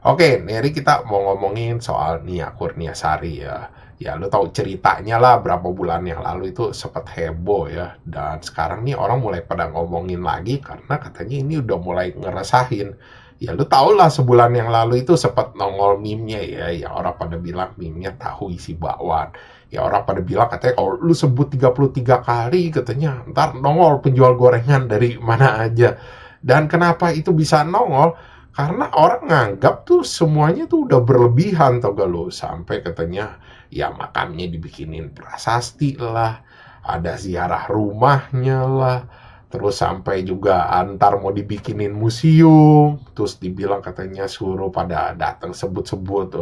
Oke, Neri kita mau ngomongin soal Nia Kurniasari ya. Ya, lu tahu ceritanya lah berapa bulan yang lalu itu sempat heboh ya. Dan sekarang nih orang mulai pada ngomongin lagi karena katanya ini udah mulai ngeresahin. Ya, lu tau lah sebulan yang lalu itu sempat nongol meme-nya ya. Yang orang pada bilang meme-nya tahu isi bakwan. Ya, orang pada bilang katanya kalau lu sebut 33 kali katanya ntar nongol penjual gorengan dari mana aja. Dan kenapa itu bisa nongol? Karena orang nganggap tuh semuanya tuh udah berlebihan tau gak lo. Sampai katanya ya makamnya dibikinin prasasti lah, ada ziarah rumahnya lah, terus sampai juga antar mau dibikinin museum, terus dibilang katanya suruh pada datang sebut-sebut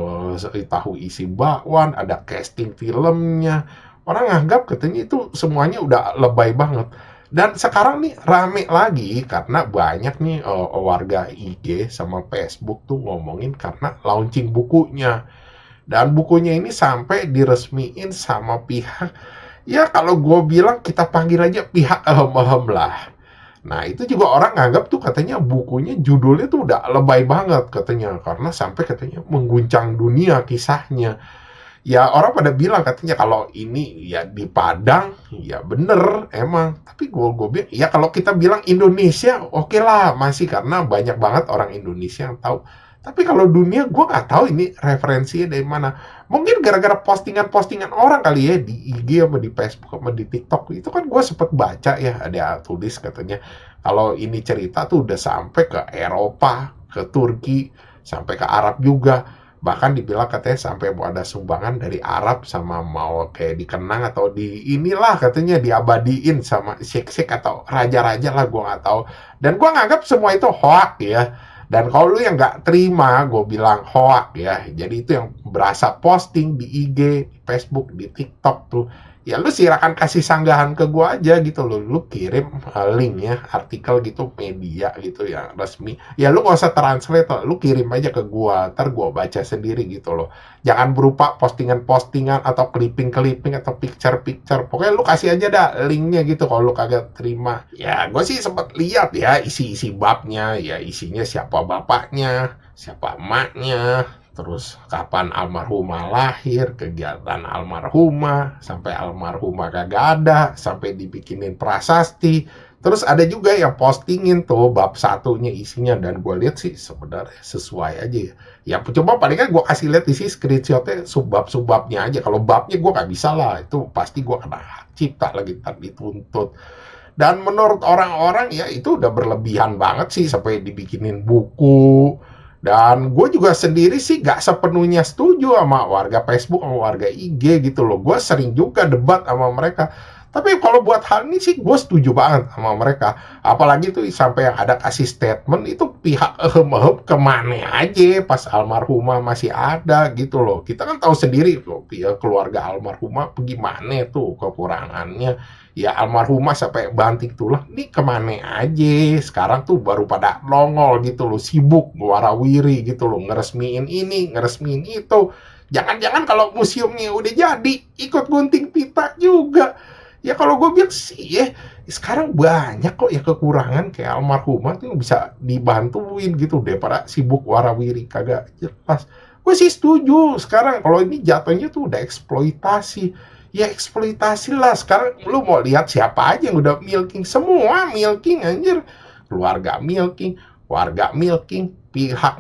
tahu isi bakwan, ada casting filmnya. Orang nganggap katanya itu semuanya udah lebay banget. Dan sekarang nih rame lagi karena banyak nih warga IG sama Facebook tuh ngomongin karena launching bukunya. Dan bukunya ini sampai diresmiin sama pihak, ya kalau gue bilang kita panggil aja pihak ehem-ehem lah. Nah itu juga orang nganggap tuh katanya bukunya judulnya tuh udah lebay banget katanya. Karena sampai katanya mengguncang dunia kisahnya. Ya orang pada bilang katanya kalau ini ya di Padang, ya bener emang. Tapi gue bilang, ya kalau kita bilang Indonesia, oke lah masih karena banyak banget orang Indonesia yang tahu. Tapi kalau dunia gue nggak tahu ini referensinya dari mana. Mungkin gara-gara postingan-postingan orang kali ya di IG sama di Facebook sama di TikTok. Itu kan gue sempet baca ya ada tulis katanya kalau ini cerita tuh udah sampai ke Eropa, ke Turki, sampai ke Arab juga. Bahkan dibilang katanya sampai mau ada sumbangan dari Arab sama mau kayak dikenang atau di inilah katanya diabadiin sama syekh-syekh atau raja-raja lah gue nggak tahu. Dan gue nganggap semua itu hoak ya. Dan kalau lu yang nggak terima, gue bilang hoak ya. Jadi itu yang berasa posting di IG, di Facebook, di TikTok tuh. Ya lu silakan kasih sanggahan ke gue aja gitu loh. Lu kirim link ya, artikel gitu, media gitu yang resmi. Ya lu gak usah translate, lu kirim aja ke gue. Ntar gue baca sendiri gitu loh. Jangan berupa postingan-postingan atau clipping-clipping atau picture-picture. Pokoknya lu kasih aja dah linknya gitu kalau lu kagak terima. Ya gue sih sempet lihat ya isi-isi babnya. Ya isinya siapa bapaknya, siapa emaknya, terus kapan almarhumah lahir, kegiatan almarhumah, sampai almarhumah kagak ada, sampai dibikinin prasasti. Terus ada juga yang postingin tuh bab satunya isinya dan gue lihat sih sebenarnya sesuai aja ya. Ya coba paling kan gue kasih lihat isi screenshotnya subbab-subbabnya aja. Kalau babnya gue nggak bisa lah, itu pasti gue kena hak cipta lagi ntar dituntut. Dan menurut orang-orang ya itu udah berlebihan banget sih sampai dibikinin buku. Dan gue juga sendiri sih gak sepenuhnya setuju sama warga Facebook sama warga IG gitu loh. Gue sering juga debat sama mereka. Tapi kalau buat hal ini sih gue setuju banget sama mereka. Apalagi tuh sampai yang ada kasih statement itu pihak kemana aja pas almarhumah masih ada gitu loh. Kita kan tahu sendiri loh pihak keluarga almarhumah gimana tuh kekurangannya. Ya almarhumah sampai banting tulang nih kemana aja sekarang tuh baru pada nongol gitu loh sibuk warawiri gitu loh ngeresmiin ini ngeresmiin itu. Jangan-jangan kalau museumnya udah jadi ikut gunting pita juga. Ya kalau gue bilang sih ya sekarang banyak kok ya kekurangan kayak almarhumah tuh bisa dibantuin gitu daripada sibuk warawiri kagak jelas. Gue sih setuju sekarang kalau ini jatuhnya tuh udah eksploitasi. Ya eksploitasi lah sekarang lu mau lihat siapa aja yang udah milking semua milking anjir, keluarga milking, warga milking, pihak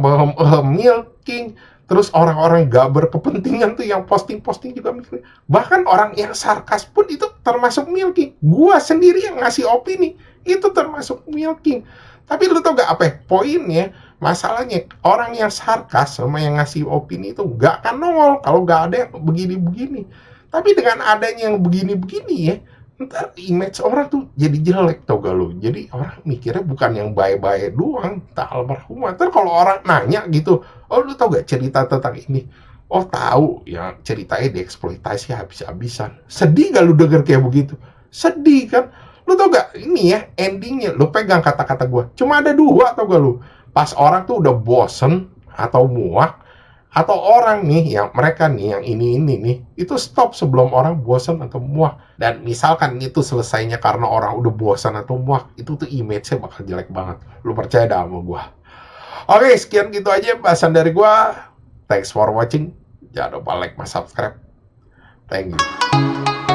milking, terus orang-orang gak berkepentingan tuh yang posting-posting juga milking. Bahkan orang yang sarkas pun itu termasuk milking. Gua sendiri yang ngasih opini itu termasuk milking. Tapi lu tau gak apa ya? Poinnya masalahnya orang yang sarkas sama yang ngasih opini itu gak akan nongol kalau gak ada yang begini-begini. Tapi dengan adanya yang begini-begini ya, ntar image orang tuh jadi jelek tau gak lo. Jadi orang mikirnya bukan yang baik-baik doang, tak almarhumah. Ntar kalau orang nanya gitu, oh lu tau gak cerita tentang ini? Oh tahu, ya ceritanya dieksploitasi habis-habisan. Sedih gak lu denger kayak begitu? Sedih kan? Lu tau gak ini ya endingnya, lu pegang kata-kata gue. Cuma ada dua tau gak lu? Pas orang tuh udah bosen atau muak, atau orang nih yang mereka nih yang ini nih itu stop sebelum orang bosan atau muak. Dan misalkan itu selesainya karena orang udah bosan atau muak, itu tuh image-nya bakal jelek banget. Lu percaya dah sama gua. Oke, sekian gitu aja bahasan dari gua. Thanks for watching. Jangan lupa like, subscribe. Thank you.